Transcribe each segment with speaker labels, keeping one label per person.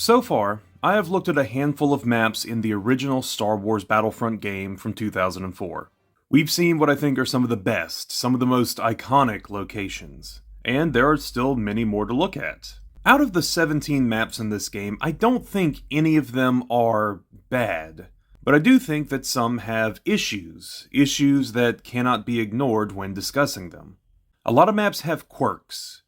Speaker 1: So far, I have looked at a handful of maps in the original Star Wars Battlefront game from 2004. We've seen what I think are some of the best, some of the most iconic locations, and there are still many more to look at. Out of the 17 maps in this game, I don't think any of them are bad, but I do think that some have issues that cannot be ignored when discussing them. A lot of maps have quirks,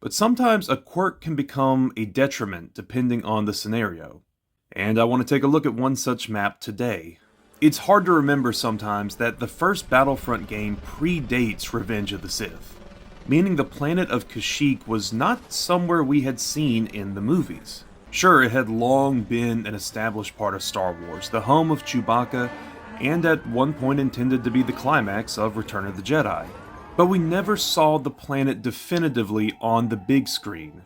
Speaker 1: but sometimes a quirk can become a detriment depending on the scenario. And I want to take a look at one such map today. It's hard to remember sometimes that the first Battlefront game predates Revenge of the Sith, meaning the planet of Kashyyyk was not somewhere we had seen in the movies. Sure, it had long been an established part of Star Wars, the home of Chewbacca, and at one point intended to be the climax of Return of the Jedi. But we never saw the planet definitively on the big screen.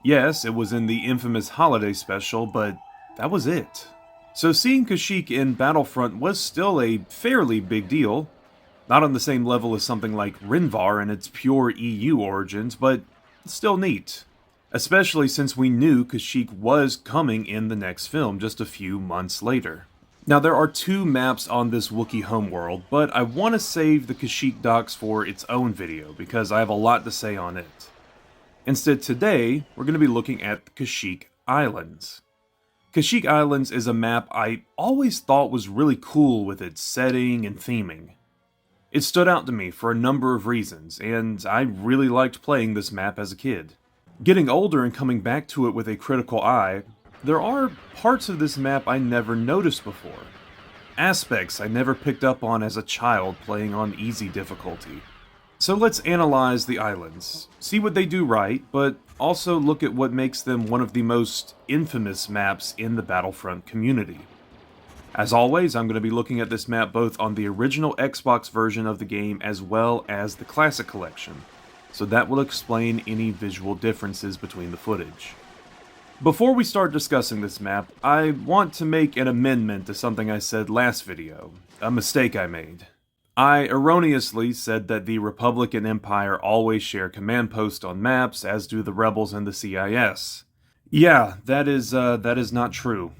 Speaker 1: Yes, it was in the infamous holiday special, but that was it. So seeing Kashyyyk in Battlefront was still a fairly big deal. Not on the same level as something like Rinvar and its pure EU origins, but still neat. Especially since we knew Kashyyyk was coming in the next film just a few months later. Now there are two maps on this Wookiee homeworld, but I want to save the Kashyyyk docks for its own video because I have a lot to say on it. Instead today, we're going to be looking at the Kashyyyk Islands. Kashyyyk Islands is a map I always thought was really cool with its setting and theming. It stood out to me for a number of reasons, and I really liked playing this map as a kid. Getting older and coming back to it with a critical eye, there are parts of this map I never noticed before. Aspects I never picked up on as a child playing on easy difficulty. So let's analyze the islands, see what they do right, but also look at what makes them one of the most infamous maps in the Battlefront community. As always, I'm going to be looking at this map both on the original Xbox version of the game as well as the Classic Collection, so that will explain any visual differences between the footage. Before we start discussing this map, I want to make an amendment to something I said last video, a mistake I made. I erroneously said that the Republic and Empire always share command posts on maps, as do the Rebels and the CIS. Yeah, that is not true.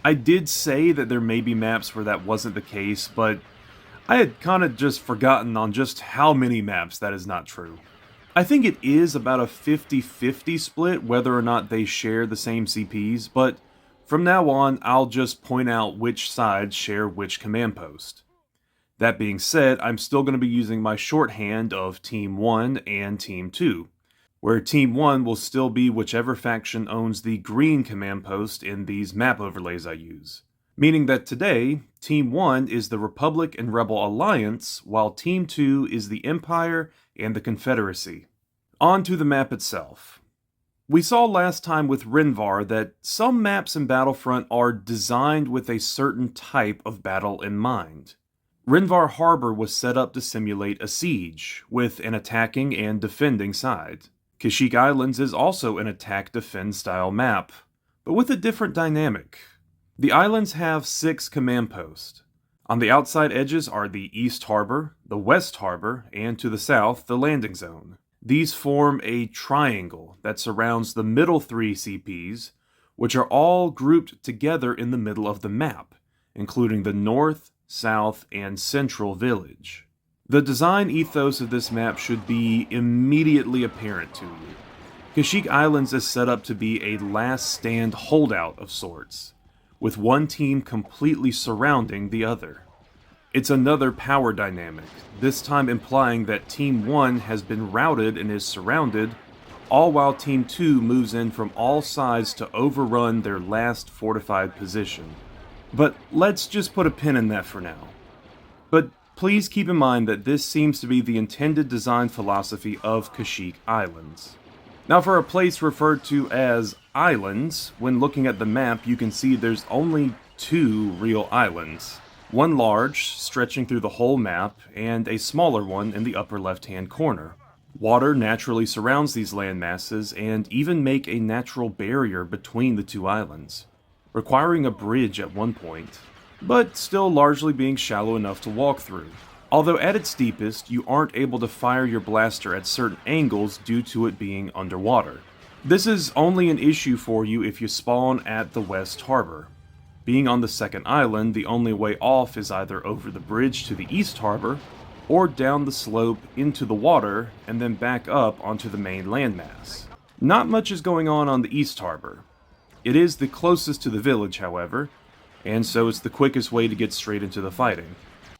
Speaker 1: I did say that there may be maps where that wasn't the case, but I had kind of just forgotten on just how many maps that is not true. I think it is about a 50-50 split whether or not they share the same CPs, but from now on I'll just point out which sides share which command post. That being said, I'm still going to be using my shorthand of Team 1 and Team 2, where Team 1 will still be whichever faction owns the green command post in these map overlays I use. Meaning that today, Team 1 is the Republic and Rebel Alliance, while Team 2 is the Empire and the Confederacy. On to the map itself. We saw last time with Rinvar that some maps in Battlefront are designed with a certain type of battle in mind. Rinvar Harbor was set up to simulate a siege, with an attacking and defending side. Kashyyyk Islands is also an attack-defend style map, but with a different dynamic. The islands have 6 command posts. On the outside edges are the East Harbor, the West Harbor, and to the south, the landing zone. These form a triangle that surrounds the middle 3 CPs, which are all grouped together in the middle of the map, including the North, South, and Central Village. The design ethos of this map should be immediately apparent to you. Kashyyyk Islands is set up to be a last stand holdout of sorts, with one team completely surrounding the other. It's another power dynamic, this time implying that Team 1 has been routed and is surrounded, all while Team 2 moves in from all sides to overrun their last fortified position. But let's just put a pin in that for now. But please keep in mind that this seems to be the intended design philosophy of Kashyyyk Islands. Now for a place referred to as islands, when looking at the map you can see there's only 2 real islands. One large, stretching through the whole map, and a smaller one in the upper left-hand corner. Water naturally surrounds these land masses and even make a natural barrier between the 2 islands, requiring a bridge at one point, but still largely being shallow enough to walk through. Although at its deepest, you aren't able to fire your blaster at certain angles due to it being underwater. This is only an issue for you if you spawn at the West Harbor. Being on the second island, the only way off is either over the bridge to the East Harbor, or down the slope into the water, and then back up onto the main landmass. Not much is going on the East Harbor. It is the closest to the village, however, and so it's the quickest way to get straight into the fighting.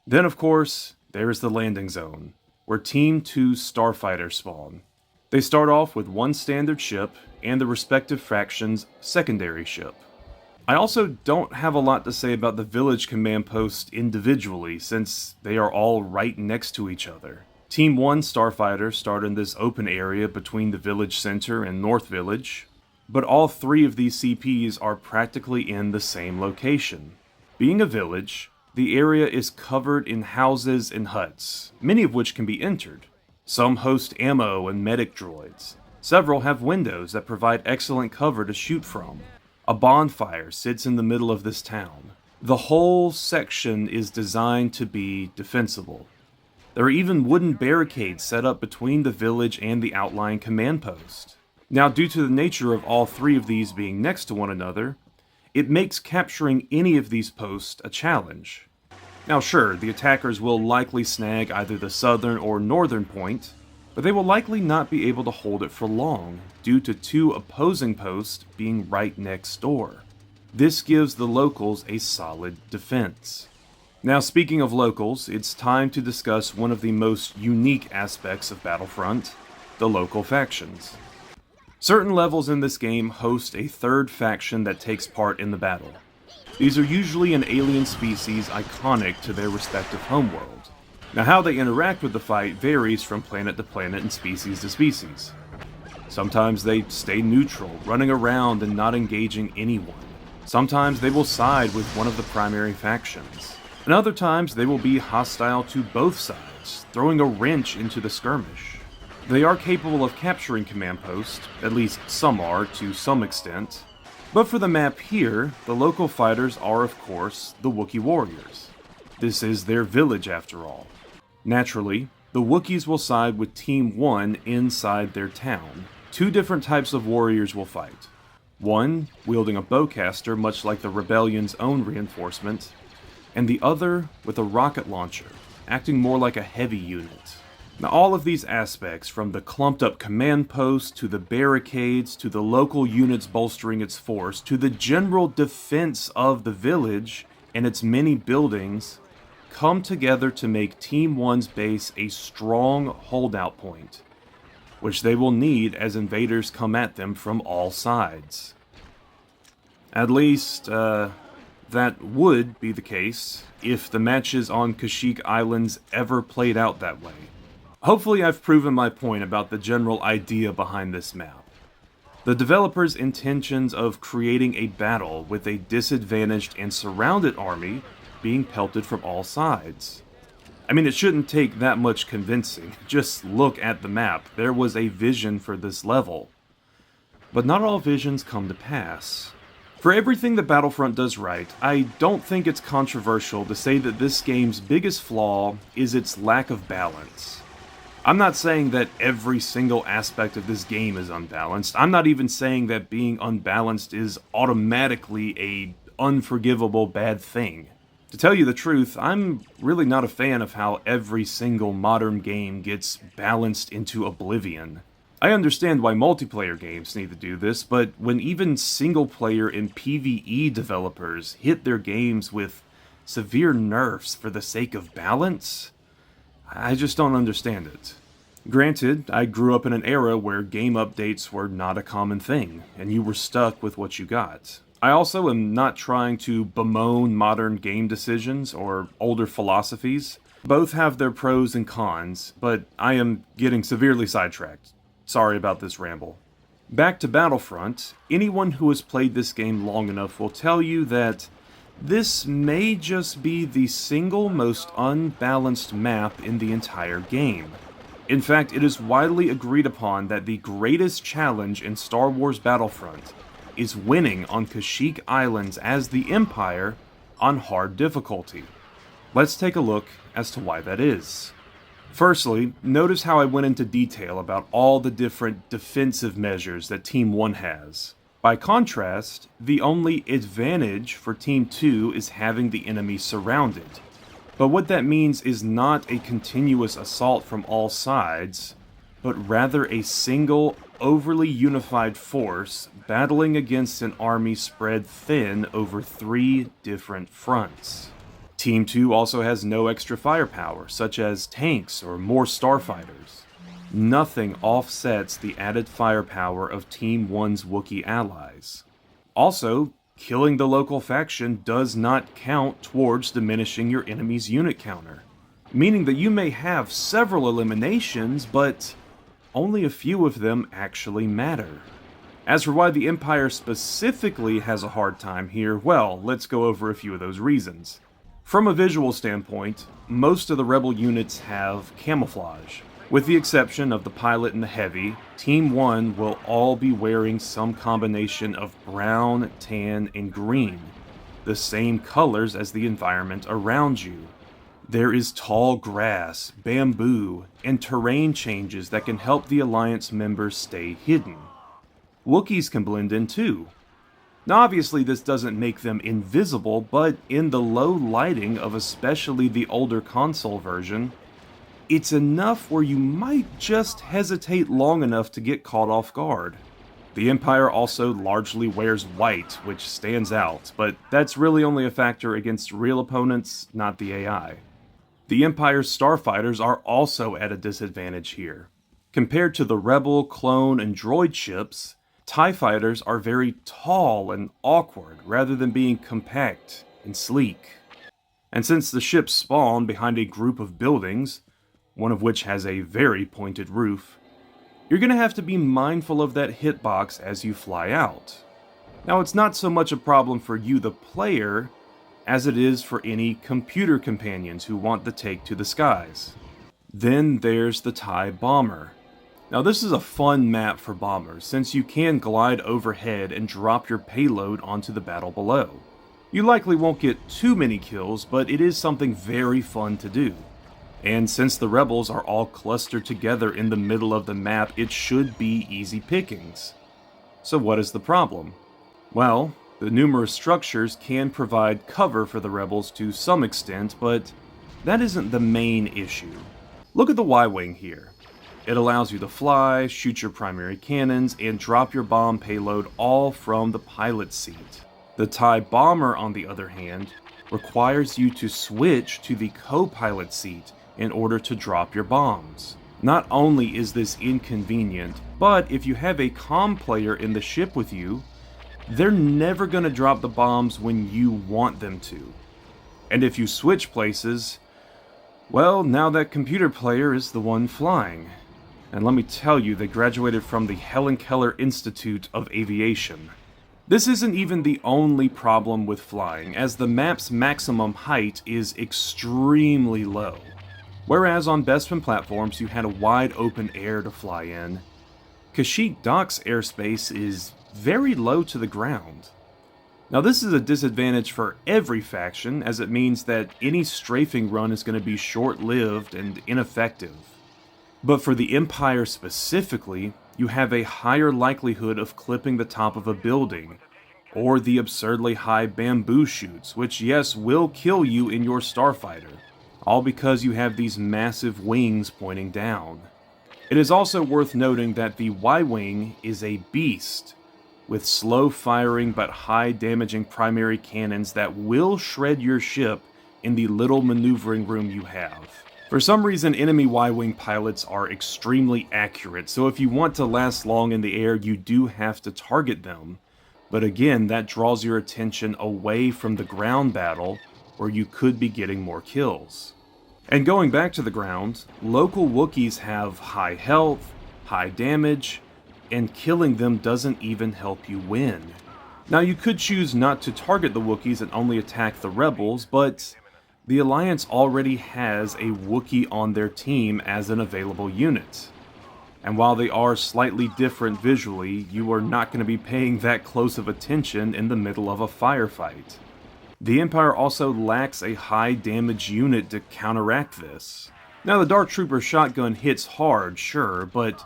Speaker 1: Then, of course, there is the landing zone, where Team 2 starfighters spawn. They start off with one standard ship and the respective faction's secondary ship. I also don't have a lot to say about the village command posts individually, since they are all right next to each other. Team 1 starfighters start in this open area between the village center and North Village, but all three of these CPs are practically in the same location. Being a village, the area is covered in houses and huts, many of which can be entered. Some host ammo and medic droids. Several have windows that provide excellent cover to shoot from. A bonfire sits in the middle of this town. The whole section is designed to be defensible. There are even wooden barricades set up between the village and the outlying command post. Now, due to the nature of all three of these being next to one another, it makes capturing any of these posts a challenge. Now sure, the attackers will likely snag either the southern or northern point, but they will likely not be able to hold it for long, due to two opposing posts being right next door. This gives the locals a solid defense. Now speaking of locals, it's time to discuss one of the most unique aspects of Battlefront, the local factions. Certain levels in this game host a third faction that takes part in the battle. These are usually an alien species iconic to their respective homeworld. Now how they interact with the fight varies from planet to planet and species to species. Sometimes they stay neutral, running around and not engaging anyone. Sometimes they will side with one of the primary factions. And other times they will be hostile to both sides, throwing a wrench into the skirmish. They are capable of capturing command posts, at least some are to some extent. But for the map here, the local fighters are of course the Wookiee warriors. This is their village after all. Naturally, the Wookiees will side with Team 1 inside their town. Two different types of warriors will fight. One wielding a bowcaster much like the Rebellion's own reinforcement, and the other with a rocket launcher, acting more like a heavy unit. Now all of these aspects, from the clumped up command post, to the barricades, to the local units bolstering its force, to the general defense of the village and its many buildings, come together to make Team 1's base a strong holdout point, which they will need as invaders come at them from all sides. At least, that would be the case if the matches on Kashyyyk Islands ever played out that way. Hopefully I've proven my point about the general idea behind this map. The developers' intentions of creating a battle with a disadvantaged and surrounded army being pelted from all sides. I mean, it shouldn't take that much convincing. Just look at the map. There was a vision for this level. But not all visions come to pass. For everything that Battlefront does right, I don't think it's controversial to say that this game's biggest flaw is its lack of balance. I'm not saying that every single aspect of this game is unbalanced. I'm not even saying that being unbalanced is automatically a unforgivable bad thing. To tell you the truth, I'm really not a fan of how every single modern game gets balanced into oblivion. I understand why multiplayer games need to do this, but when even single-player and PvE developers hit their games with severe nerfs for the sake of balance, I just don't understand it. Granted, I grew up in an era where game updates were not a common thing, and you were stuck with what you got. I also am not trying to bemoan modern game decisions or older philosophies. Both have their pros and cons, but I am getting severely sidetracked. Sorry about this ramble. Back to Battlefront, anyone who has played this game long enough will tell you that this may just be the single most unbalanced map in the entire game. In fact, it is widely agreed upon that the greatest challenge in Star Wars Battlefront is winning on Kashyyyk Islands as the Empire on hard difficulty. Let's take a look as to why that is. Firstly, notice how I went into detail about all the different defensive measures that Team 1 has. By contrast, the only advantage for Team 2 is having the enemy surrounded. But what that means is not a continuous assault from all sides, but rather a single, overly unified force battling against an army spread thin over 3 different fronts. Team 2 also has no extra firepower, such as tanks or more starfighters. Nothing offsets the added firepower of Team 1's Wookiee allies. Also, killing the local faction does not count towards diminishing your enemy's unit counter, meaning that you may have several eliminations, but only a few of them actually matter. As for why the Empire specifically has a hard time here, well, let's go over a few of those reasons. From a visual standpoint, most of the Rebel units have camouflage. With the exception of the pilot and the heavy, Team 1 will all be wearing some combination of brown, tan, and green, the same colors as the environment around you. There is tall grass, bamboo, and terrain changes that can help the Alliance members stay hidden. Wookiees can blend in too. Now obviously this doesn't make them invisible, but in the low lighting of especially the older console version, it's enough where you might just hesitate long enough to get caught off guard. The Empire also largely wears white, which stands out, but that's really only a factor against real opponents, not the AI. The Empire's starfighters are also at a disadvantage here. Compared to the Rebel, Clone, and Droid ships, TIE fighters are very tall and awkward rather than being compact and sleek. And since the ships spawn behind a group of buildings, one of which has a very pointed roof, you're going to have to be mindful of that hitbox as you fly out. Now, it's not so much a problem for you, the player, as it is for any computer companions who want the take to the skies. Then there's the TIE Bomber. Now, this is a fun map for bombers, since you can glide overhead and drop your payload onto the battle below. You likely won't get too many kills, but it is something very fun to do. And since the rebels are all clustered together in the middle of the map, it should be easy pickings. So what is the problem? Well, the numerous structures can provide cover for the rebels to some extent, but that isn't the main issue. Look at the Y-Wing here. It allows you to fly, shoot your primary cannons, and drop your bomb payload all from the pilot's seat. The TIE Bomber, on the other hand, requires you to switch to the co-pilot seat in order to drop your bombs. Not only is this inconvenient, but if you have a comm player in the ship with you, they're never going to drop the bombs when you want them to. And if you switch places, well, now that computer player is the one flying. And let me tell you, they graduated from the Helen Keller Institute of Aviation. This isn't even the only problem with flying, as the map's maximum height is extremely low. Whereas on Bespin platforms you had a wide open air to fly in, Kashyyyk Dock's airspace is very low to the ground. Now this is a disadvantage for every faction, as it means that any strafing run is going to be short-lived and ineffective. But for the Empire specifically, you have a higher likelihood of clipping the top of a building, or the absurdly high bamboo shoots, which yes, will kill you in your starfighter, all because you have these massive wings pointing down. It is also worth noting that the Y-Wing is a beast, with slow firing but high damaging primary cannons that will shred your ship in the little maneuvering room you have. For some reason, enemy Y-Wing pilots are extremely accurate, so if you want to last long in the air, you do have to target them. But again, that draws your attention away from the ground battle, where you could be getting more kills. And going back to the ground, local Wookiees have high health, high damage, and killing them doesn't even help you win. Now you could choose not to target the Wookiees and only attack the rebels, but the Alliance already has a Wookiee on their team as an available unit. And while they are slightly different visually, you are not going to be paying that close of attention in the middle of a firefight. The Empire also lacks a high damage unit to counteract this. Now, the Dark Trooper shotgun hits hard, sure, but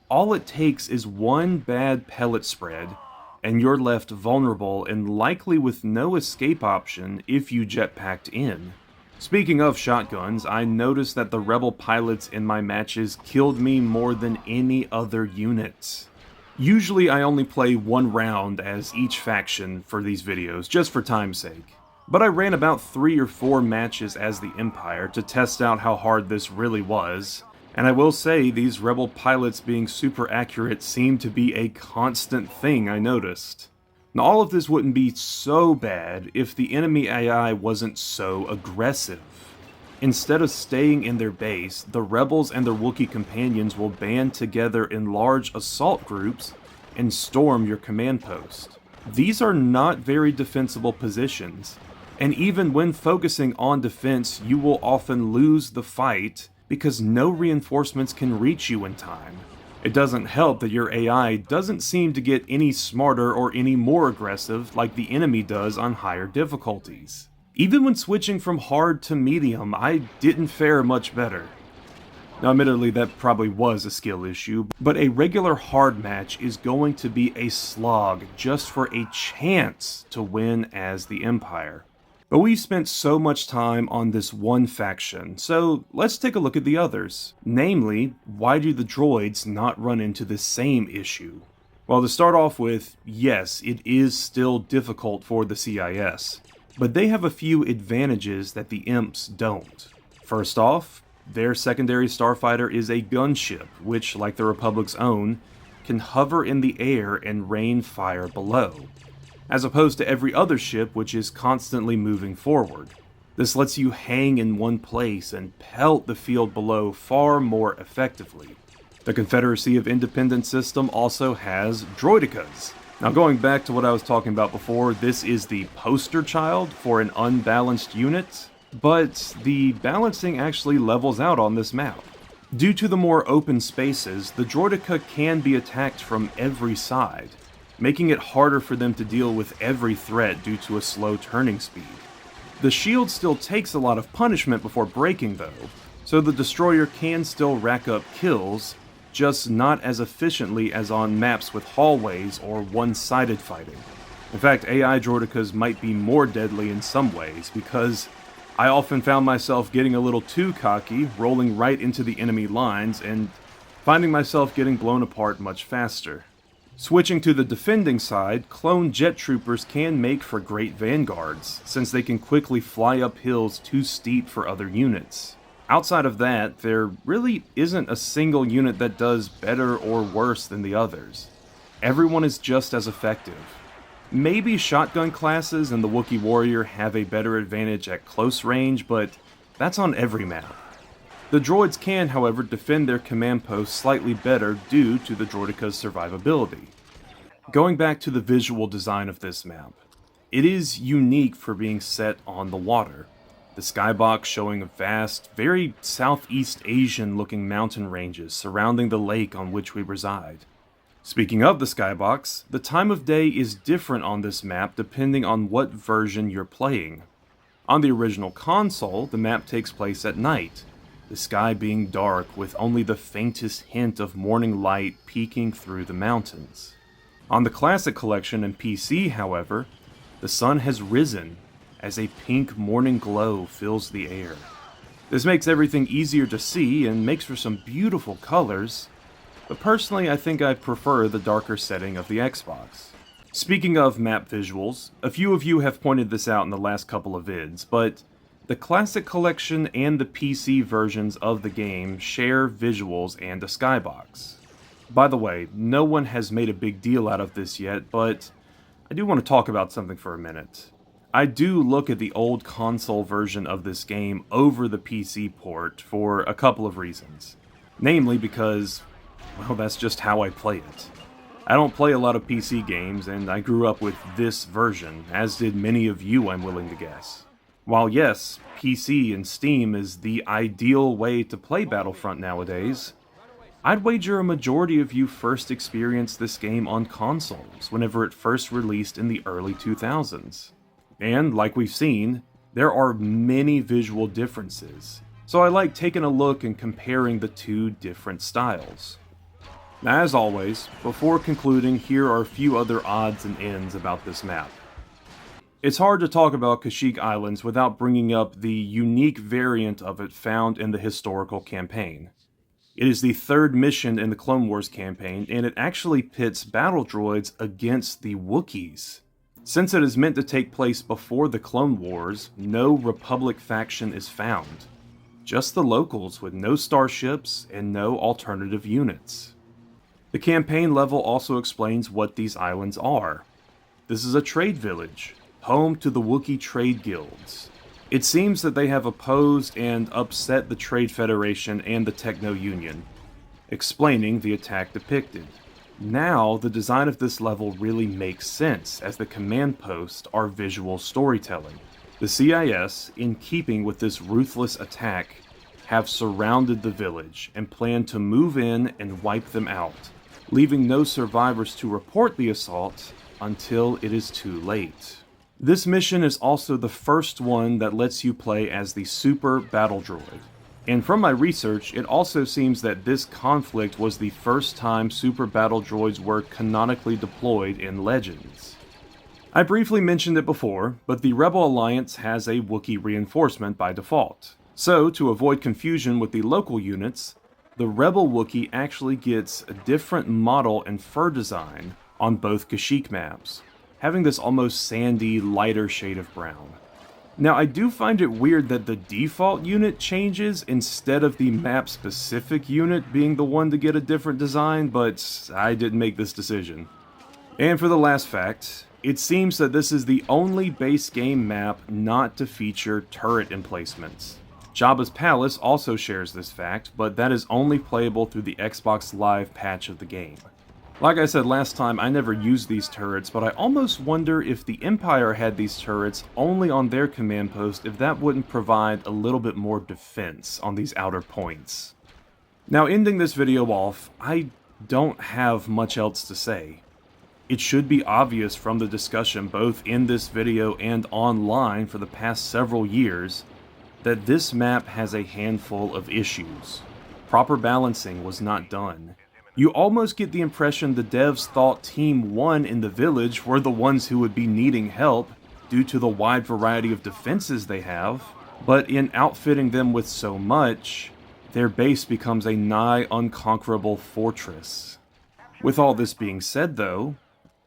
Speaker 1: all it takes is one bad pellet spread, and you're left vulnerable and likely with no escape option if you jetpacked in. Speaking of shotguns, I noticed that the rebel pilots in my matches killed me more than any other unit. Usually I only play one round as each faction for these videos, just for time's sake. But I ran about 3 or 4 matches as the Empire to test out how hard this really was, and I will say these rebel pilots being super accurate seemed to be a constant thing I noticed. Now, all of this wouldn't be so bad if the enemy AI wasn't so aggressive. Instead of staying in their base, the rebels and their Wookiee companions will band together in large assault groups and storm your command post. These are not very defensible positions, and even when focusing on defense, you will often lose the fight because no reinforcements can reach you in time. It doesn't help that your AI doesn't seem to get any smarter or any more aggressive like the enemy does on higher difficulties. Even when switching from hard to medium, I didn't fare much better. Now, admittedly, that probably was a skill issue, but a regular hard match is going to be a slog just for a chance to win as the Empire. But we've spent so much time on this one faction, so let's take a look at the others. Namely, why do the droids not run into the same issue? Well, to start off with, yes, it is still difficult for the CIS, but they have a few advantages that the imps don't. First off, their secondary starfighter is a gunship, which, like the Republic's own, can hover in the air and rain fire below, as opposed to every other ship which is constantly moving forward. This lets you hang in one place and pelt the field below far more effectively. The Confederacy of Independent system also has droidicas. Now, going back to what I was talking about before, this is the poster child for an unbalanced unit, but the balancing actually levels out on this map. Due to the more open spaces, the droidica can be attacked from every side, making it harder for them to deal with every threat due to a slow turning speed. The shield still takes a lot of punishment before breaking though, so the destroyer can still rack up kills, just not as efficiently as on maps with hallways or one-sided fighting. In fact, AI droidicas might be more deadly in some ways, because I often found myself getting a little too cocky, rolling right into the enemy lines, and finding myself getting blown apart much faster. Switching to the defending side, clone jet troopers can make for great vanguards, since they can quickly fly up hills too steep for other units. Outside of that, there really isn't a single unit that does better or worse than the others. Everyone is just as effective. Maybe shotgun classes and the Wookiee warrior have a better advantage at close range, but that's on every map. The droids can, however, defend their command posts slightly better due to the droidica's survivability. Going back to the visual design of this map, it is unique for being set on the water. The skybox showing a vast, very Southeast Asian looking mountain ranges surrounding the lake on which we reside. Speaking of the skybox, the time of day is different on this map depending on what version you're playing. On the original console, the map takes place at night, the sky being dark with only the faintest hint of morning light peeking through the mountains. On the Classic Collection and PC, however, the sun has risen as a pink morning glow fills the air. This makes everything easier to see and makes for some beautiful colors, but personally I think I prefer the darker setting of the Xbox. Speaking of map visuals, a few of you have pointed this out in the last couple of vids, but the Classic Collection and the PC versions of the game share visuals and a skybox. By the way, no one has made a big deal out of this yet, but I do want to talk about something for a minute. I do look at the old console version of this game over the PC port for a couple of reasons. Namely because, well, that's just how I play it. I don't play a lot of PC games, and I grew up with this version, as did many of you, I'm willing to guess. While yes, PC and Steam is the ideal way to play Battlefront nowadays, I'd wager a majority of you first experienced this game on consoles whenever it first released in the early 2000s. And, like we've seen, there are many visual differences, so I like taking a look and comparing the two different styles. Now, as always, before concluding, here are a few other odds and ends about this map. It's hard to talk about Kashyyyk Islands without bringing up the unique variant of it found in the historical campaign. It is the third mission in the Clone Wars campaign, and it actually pits battle droids against the Wookies. Since it is meant to take place before the Clone Wars, no Republic faction is found. Just the locals with no starships and no alternative units. The campaign level also explains what these islands are. This is a trade village, home to the Wookiee trade guilds. It seems that they have opposed and upset the Trade Federation and the Techno Union, explaining the attack depicted. Now, the design of this level really makes sense, as the command posts are visual storytelling. The CIS, in keeping with this ruthless attack, have surrounded the village and plan to move in and wipe them out, leaving no survivors to report the assault until it is too late. This mission is also the first one that lets you play as the Super Battle Droid. And from my research, it also seems that this conflict was the first time Super Battle Droids were canonically deployed in Legends. I briefly mentioned it before, but the Rebel Alliance has a Wookiee reinforcement by default. So, to avoid confusion with the local units, the Rebel Wookiee actually gets a different model and fur design on both Kashyyyk maps, having this almost sandy, lighter shade of brown. Now, I do find it weird that the default unit changes instead of the map-specific unit being the one to get a different design, but I didn't make this decision. And for the last fact, it seems that this is the only base game map not to feature turret emplacements. Jabba's Palace also shares this fact, but that is only playable through the Xbox Live patch of the game. Like I said last time, I never used these turrets, but I almost wonder if the Empire had these turrets only on their command post, if that wouldn't provide a little bit more defense on these outer points. Now, ending this video off, I don't have much else to say. It should be obvious from the discussion both in this video and online for the past several years that this map has a handful of issues. Proper balancing was not done. You almost get the impression the devs thought Team 1 in the village were the ones who would be needing help due to the wide variety of defenses they have, but in outfitting them with so much, their base becomes a nigh unconquerable fortress. With all this being said though,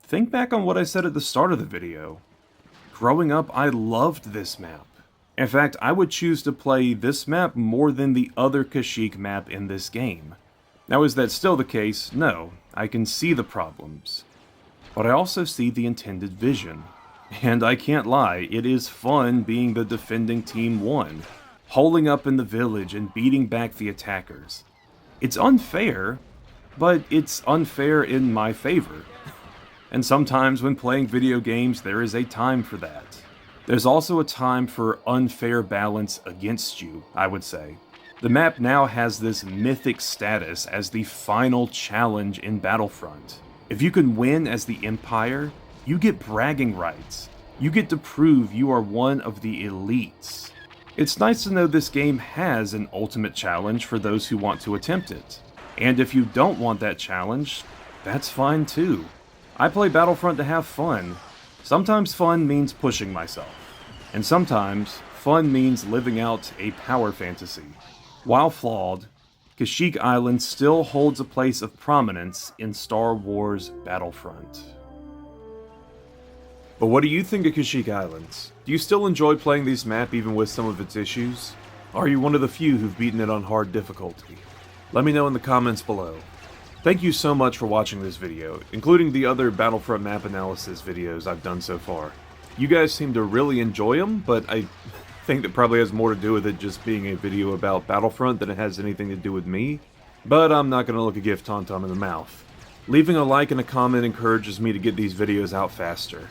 Speaker 1: think back on what I said at the start of the video. Growing up, I loved this map. In fact, I would choose to play this map more than the other Kashyyyk map in this game. Now, is that still the case? No, I can see the problems. But I also see the intended vision. And I can't lie, it is fun being the defending Team 1, holding up in the village and beating back the attackers. It's unfair, but it's unfair in my favor. And sometimes when playing video games, there is a time for that. There's also a time for unfair balance against you, I would say. The map now has this mythic status as the final challenge in Battlefront. If you can win as the Empire, you get bragging rights. You get to prove you are one of the elites. It's nice to know this game has an ultimate challenge for those who want to attempt it. And if you don't want that challenge, that's fine too. I play Battlefront to have fun. Sometimes fun means pushing myself. And sometimes fun means living out a power fantasy. While flawed, Kashyyyk Islands still holds a place of prominence in Star Wars Battlefront. But what do you think of Kashyyyk Islands? Do you still enjoy playing this map even with some of its issues? Are you one of the few who've beaten it on hard difficulty? Let me know in the comments below. Thank you so much for watching this video, including the other Battlefront map analysis videos I've done so far. You guys seem to really enjoy them, but I think that probably has more to do with it just being a video about Battlefront than it has anything to do with me. But I'm not going to look a gift tauntaun in the mouth. Leaving a like and a comment encourages me to get these videos out faster.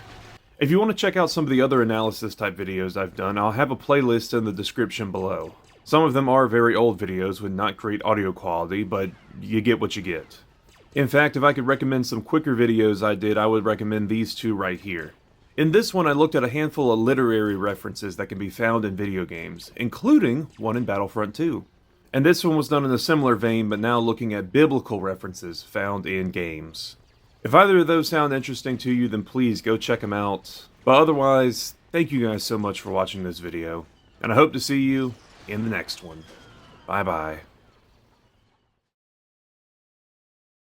Speaker 1: If you want to check out some of the other analysis type videos I've done, I'll have a playlist in the description below. Some of them are very old videos with not great audio quality, but you get what you get. In fact, if I could recommend some quicker videos I did, I would recommend these two right here. In this one, I looked at a handful of literary references that can be found in video games, including one in Battlefront 2. And this one was done in a similar vein, but now looking at biblical references found in games. If either of those sound interesting to you, then please go check them out. But otherwise, thank you guys so much for watching this video, and I hope to see you in the next one. Bye bye.